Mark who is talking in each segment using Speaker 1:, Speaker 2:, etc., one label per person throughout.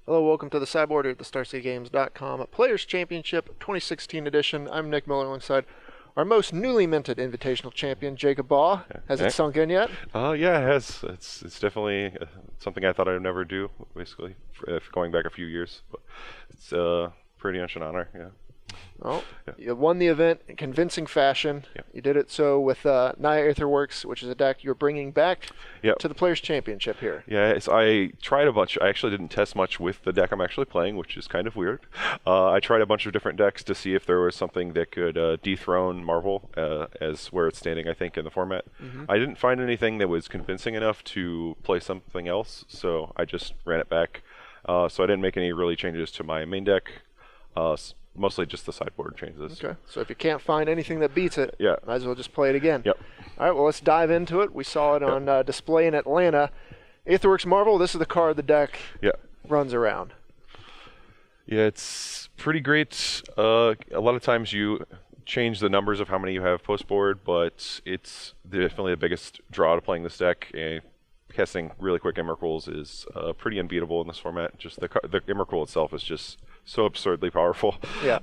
Speaker 1: Hello, welcome to the Cyborg at the StarCityGames.com Players Championship 2016 edition. I'm Nick Miller alongside our most newly minted invitational champion, Jacob Baugh. Has it sunk in yet?
Speaker 2: Yeah, it has. It's definitely something I thought I'd never do, basically, going back a few years. But it's pretty much an honor, yeah.
Speaker 1: Well, you won the event in convincing fashion.
Speaker 2: Yep.
Speaker 1: You did it so with Naya Aetherworks, which is a deck you're bringing back to the Players Championship here.
Speaker 2: Yeah, I tried a bunch. I actually didn't test much with the deck I'm actually playing, which is kind of weird. I tried a bunch of different decks to see if there was something that could dethrone Marvel as where it's standing, I think, in the format. I didn't find anything that was convincing enough to play something else, so I just ran it back. So I didn't make any really changes to my main deck. Mostly just the sideboard changes.
Speaker 1: Okay, so if you can't find anything that beats it, might as well just play it again.
Speaker 2: Yep.
Speaker 1: All right, well, let's dive into it. We saw it on display in Atlanta. Aetherworks Marvel, this is the card the deck runs around.
Speaker 2: Yeah, it's pretty great. A lot of times you change the numbers of how many you have post-board, but it's definitely the biggest draw to playing this deck. And casting really quick Emrakul's is pretty unbeatable in this format. Just the Emrakul itself is just so absurdly powerful.
Speaker 1: Yeah.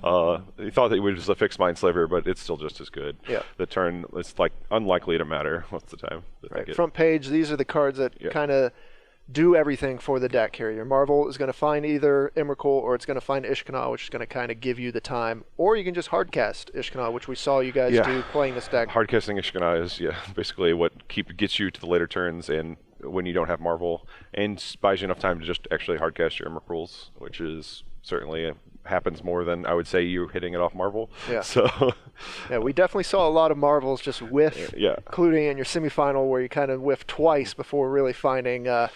Speaker 2: You thought that it was just a fixed Mindslaver, but it's still just as good.
Speaker 1: Yeah.
Speaker 2: The turn, it's like unlikely to matter most of the time.
Speaker 1: Right. Front page, these are the cards that kind of do everything for the deck here. Your Marvel is going to find either Emrakul or it's going to find Ishkanah, which is going to kind of give you the time. Or you can just hardcast Ishkanah, which we saw you guys do playing this deck.
Speaker 2: Hardcasting Ishkanah is basically what gets you to the later turns and when you don't have Marvel, and buys you enough time to just actually hardcast your Emrakuls, which is certainly happens more than I would say you hitting it off Marvel.
Speaker 1: Yeah.
Speaker 2: So
Speaker 1: yeah, we definitely saw a lot of Marvels just whiff, including in your semifinal where you kind of whiffed twice before really finding the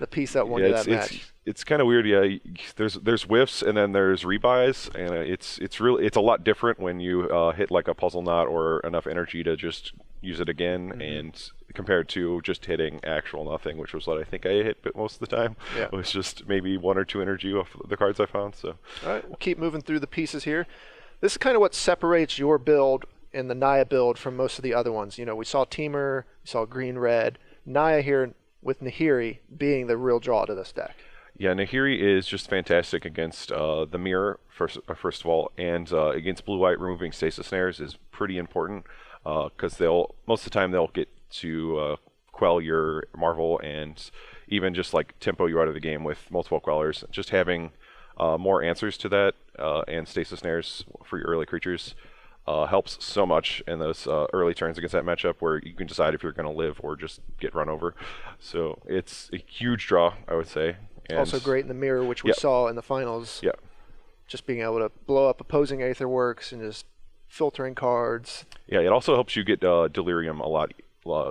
Speaker 1: piece that won you that match.
Speaker 2: It's kind of weird. Yeah, there's whiffs and then there's rebuys, and it's a lot different when you hit like a puzzle knot or enough energy to just use it again, and compared to just hitting actual nothing, which was what I think I hit most of the time. Yeah. It was just maybe 1 or 2 energy off the cards I found. So
Speaker 1: all right, we'll keep moving through the pieces here. This is kind of what separates your build and the Naya build from most of the other ones. You know, we saw Teamer, we saw Green-Red. Naya here with Nahiri being the real draw to this deck.
Speaker 2: Yeah, Nahiri is just fantastic against the mirror, first of all, and against blue-white, removing stasis snares is pretty important, because most of the time they'll get to quell your Marvel and even just like tempo you out of the game with multiple quellers. Just having more answers to that and stasis snares for your early creatures helps so much in those early turns against that matchup where you can decide if you're going to live or just get run over. So it's a huge draw, I would say. And
Speaker 1: also great in the mirror, which we saw in the finals.
Speaker 2: Yeah.
Speaker 1: Just being able to blow up opposing Aetherworks and just filtering cards.
Speaker 2: Yeah, it also helps you get Delirium a lot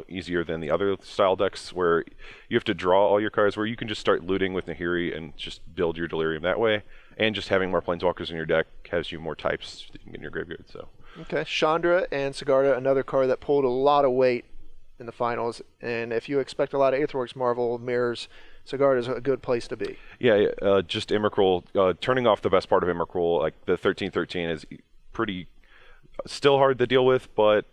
Speaker 2: easier than the other style decks where you have to draw all your cards, where you can just start looting with Nahiri and just build your Delirium that way. And just having more Planeswalkers in your deck has you more types that you can get in your graveyard. So.
Speaker 1: Okay, Chandra and Sigarda, another card that pulled a lot of weight in the finals. And if you expect a lot of Aetherworks Marvel mirrors, Sigarda is a good place to be.
Speaker 2: Yeah, just Emrakul, turning off the best part of Emrakul, like the 13/13 is pretty still hard to deal with, but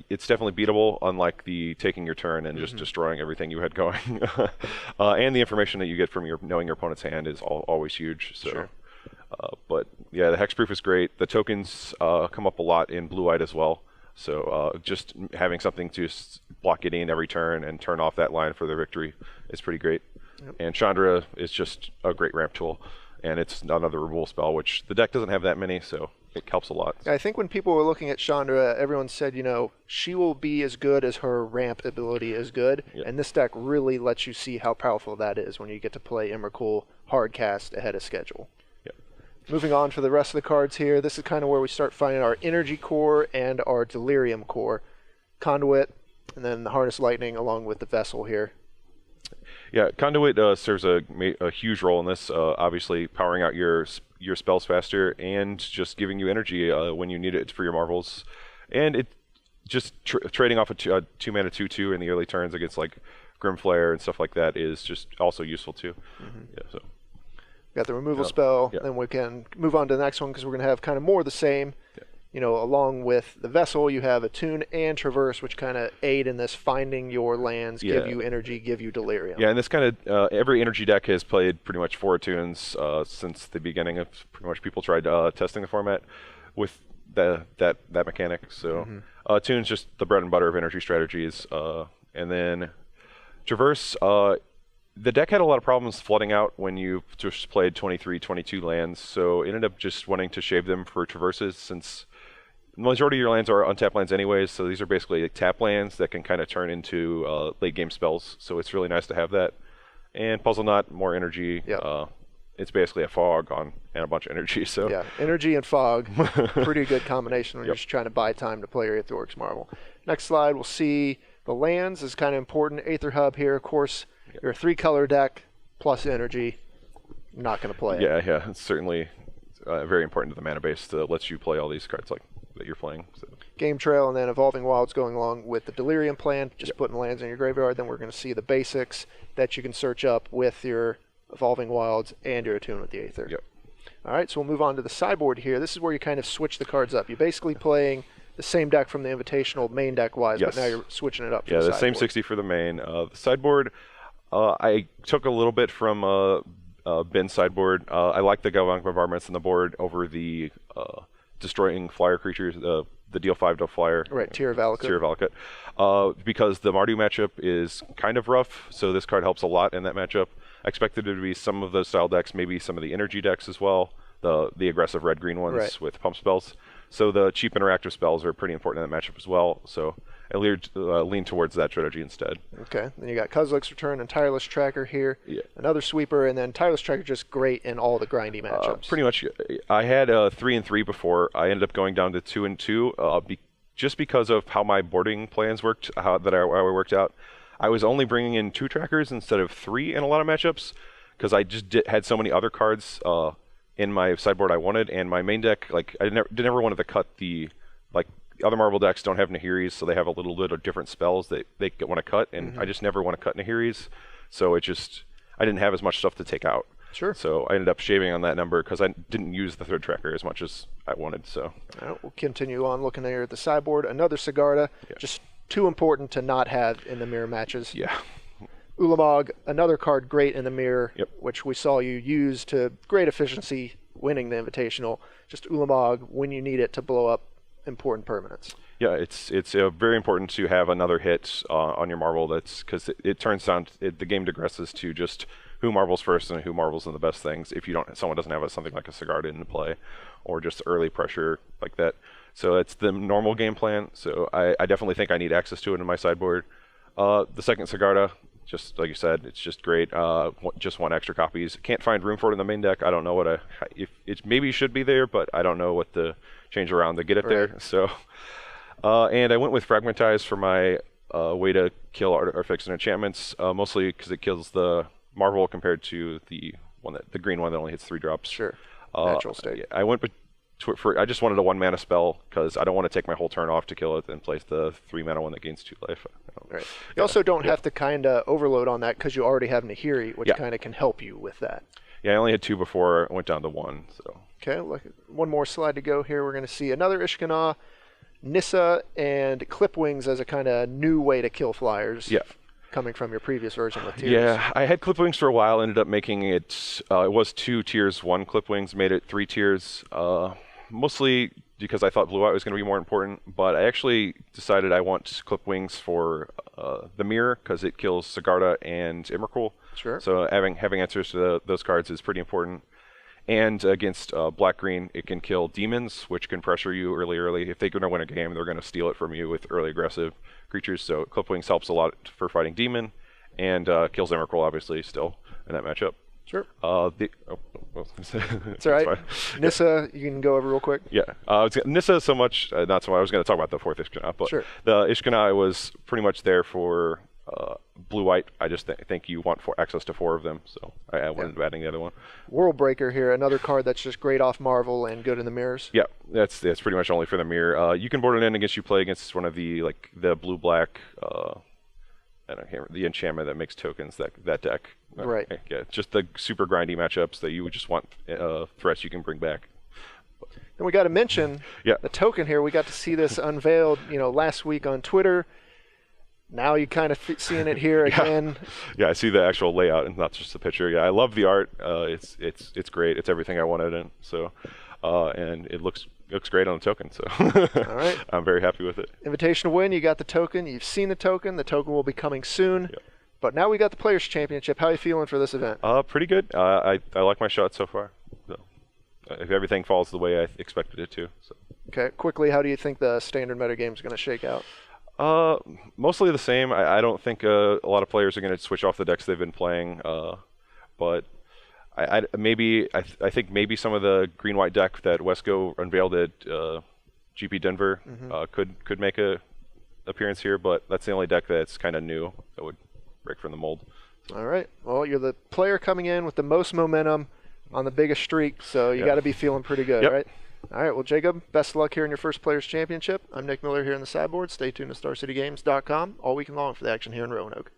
Speaker 2: it's definitely beatable, unlike the taking your turn and just destroying everything you had going. And the information that you get from knowing your opponent's hand is always huge. So.
Speaker 1: Sure.
Speaker 2: But yeah, the hexproof is great. The tokens come up a lot in blue-white as well. So just having something to block it in every turn and turn off that line for the victory is pretty great. Yep. And Chandra is just a great ramp tool. And it's another removal spell, which the deck doesn't have that many, so it helps a lot.
Speaker 1: I think when people were looking at Chandra, everyone said, you know, she will be as good as her ramp ability is good. Yep. And this deck really lets you see how powerful that is when you get to play Emrakul hardcast ahead of schedule.
Speaker 2: Yep.
Speaker 1: Moving on for the rest of the cards here, this is kind of where we start finding our Energy Core and our Delirium Core. Conduit, and then the Harness Lightning along with the Vessel here.
Speaker 2: Yeah, Conduit serves a huge role in this, obviously powering out your spells faster and just giving you energy when you need it for your Marvels. And it just trading off a 2-mana 2/2 in the early turns against like Grimflare and stuff like that is just also useful too. Yeah, so.
Speaker 1: Got the removal spell, then we can move on to the next one because we're going to have kind of more of the same. along with the Vessel, you have Attune and Traverse, which kind of aid in this finding your lands, give you energy, give you Delirium.
Speaker 2: Yeah, and this kind of, every energy deck has played pretty much 4 Attunes since the beginning of pretty much people tried testing the format with that mechanic. So Attune's just the bread and butter of energy strategies. And then Traverse, the deck had a lot of problems flooding out when you just played 23, 22 lands, so ended up just wanting to shave them for Traverses, since the majority of your lands are untapped lands anyways, so these are basically like tap lands that can kind of turn into late game spells, so it's really nice to have that. And Puzzle Knot, more energy. It's basically a fog and a bunch of energy. So
Speaker 1: yeah, energy and fog, pretty good combination when you're just trying to buy time to play your Aetherworks Marvel. Next slide, we'll see the lands is kind of important. Aether Hub here, of course, you're a 3-color deck plus energy. Not going to play it.
Speaker 2: Yeah, it's certainly very important to the mana base that lets you play all these cards like that you're playing. So.
Speaker 1: Game Trail and then Evolving Wilds going along with the Delirium plan, just putting lands in your graveyard. Then we're going to see the basics that you can search up with your Evolving Wilds and your Attune with the Aether. All right, so we'll move on to the sideboard here. This is where you kind of switch the cards up. You're basically playing the same deck from the Invitational main deck-wise, but now you're switching it up for the
Speaker 2: same 60 for the main. The sideboard, I took a little bit from Ben's sideboard. I like the Galvanic Bombardments on the board over the destroying flyer creatures, the deal 5 to flyer.
Speaker 1: Right, Tear of
Speaker 2: Valakut. Because the Mardu matchup is kind of rough, so this card helps a lot in that matchup. I expected it to be some of those style decks, maybe some of the energy decks as well, the aggressive red-green ones with pump spells. So the cheap interactive spells are pretty important in that matchup as well. So I lean towards that strategy instead.
Speaker 1: Okay, then you got Kozilek's Return and Tireless Tracker here. Another sweeper, and then Tireless Tracker just great in all the grindy matchups.
Speaker 2: Pretty much. I had 3 and 3 before. I ended up going down to 2 and 2 just because of how my boarding plans worked, how I worked out. I was only bringing in 2 trackers instead of 3 in a lot of matchups because I just had so many other cards in my sideboard I wanted, and my main deck, like I never wanted to cut the other Marvel decks don't have Nahiris, so they have a little bit of different spells that they want to cut, and I just never want to cut Nahiris, so I didn't have as much stuff to take out.
Speaker 1: Sure.
Speaker 2: So I ended up shaving on that number because I didn't use the 3rd tracker as much as I wanted. So
Speaker 1: we'll continue on looking there at the sideboard. Another Sigarda, just too important to not have in the mirror matches. Ulamog, another card great in the mirror, which we saw you use to great efficiency winning the Invitational. Just Ulamog when you need it to blow up important permanents.
Speaker 2: Yeah, it's very important to have another hit on your Marvel. That's because it turns down the game digresses to just who marvels first and who marvels in the best things. If someone doesn't have something like a Sigarda in play, or just early pressure like that. So it's the normal game plan. So I definitely think I need access to it in my sideboard. The second Sigarda, just like you said, it's just great. Just 1 extra copies. Can't find room for it in the main deck. I don't know if it maybe should be there, but I don't know what to change around to get it there. So, and I went with Fragmentize for my way to kill artifacts and enchantments, mostly because it kills the Marvel compared to the green one that only hits 3 drops.
Speaker 1: Sure. Natural state.
Speaker 2: I went I just wanted a 1 mana spell because I don't want to take my whole turn off to kill it and place the 3 mana one that gains 2 life.
Speaker 1: Right. You also don't have to kind of overload on that because you already have Nahiri, which kind of can help you with that.
Speaker 2: Yeah, I only had 2 before. I went down to 1. So.
Speaker 1: Okay, look, one more slide to go here. We're going to see another Ishkanah, Nissa, and Clipwings as a kind of new way to kill flyers. Coming from your previous version with tiers.
Speaker 2: Yeah, I had Clipwings for a while. Ended up making it. It was 2 tiers, 1 Clipwings. Made it 3 tiers. Mostly because I thought Blue White was going to be more important, but I actually decided I want Clipwings for the Mirror because it kills Sigarda and Emrakul.
Speaker 1: Sure.
Speaker 2: So having answers to those cards is pretty important. And against black-green, it can kill demons, which can pressure you early. If they're going to win a game, they're going to steal it from you with early aggressive creatures. So Clipwings helps a lot for fighting demon, and kills Emrakul, obviously, still in that matchup.
Speaker 1: Sure.
Speaker 2: It's
Speaker 1: all right. Nissa, you can go over real quick.
Speaker 2: Yeah. Nissa so much, not so much. I was going to talk about the 4th Ishkanah, but the Ishkanah was pretty much there for blue-white. I just think you want access to 4 of them, so I wanted adding the other one.
Speaker 1: World Breaker here, another card that's just great off Marvel and good in the mirrors.
Speaker 2: Yeah, that's pretty much only for the mirror. You can board it in against you play against one of the the blue-black. I don't care, the enchantment that makes tokens, that deck.
Speaker 1: Right.
Speaker 2: Yeah, just the super grindy matchups that you would just want threats you can bring back.
Speaker 1: And we got to mention the token here. We got to see this unveiled, last week on Twitter. Now you kind of seeing it here again.
Speaker 2: Yeah, I see the actual layout and not just the picture. Yeah, I love the art. It's great. It's everything I wanted in. So, and it looks great on the token. So,
Speaker 1: all right,
Speaker 2: I'm very happy with it.
Speaker 1: Invitation to win. You got the token. You've seen the token. The token will be coming soon. Yep. But now we got the Players Championship. How are you feeling for this event?
Speaker 2: Pretty good. I like my shot so far. So, if everything falls the way I expected it to. So.
Speaker 1: Okay. Quickly, how do you think the standard metagame is going to shake out?
Speaker 2: Mostly the same. I don't think a lot of players are going to switch off the decks they've been playing. But I think maybe some of the green-white deck that Wesco unveiled at GP Denver could make a appearance here. But that's the only deck that's kind of new that would break from the mold.
Speaker 1: All right. Well, you're the player coming in with the most momentum on the biggest streak, so you got to be feeling pretty good, right? All right. Well, Jacob, best of luck here in your first Players Championship. I'm Nick Miller here in the Cyborg. Stay tuned to StarCityGames.com all weekend long for the action here in Roanoke.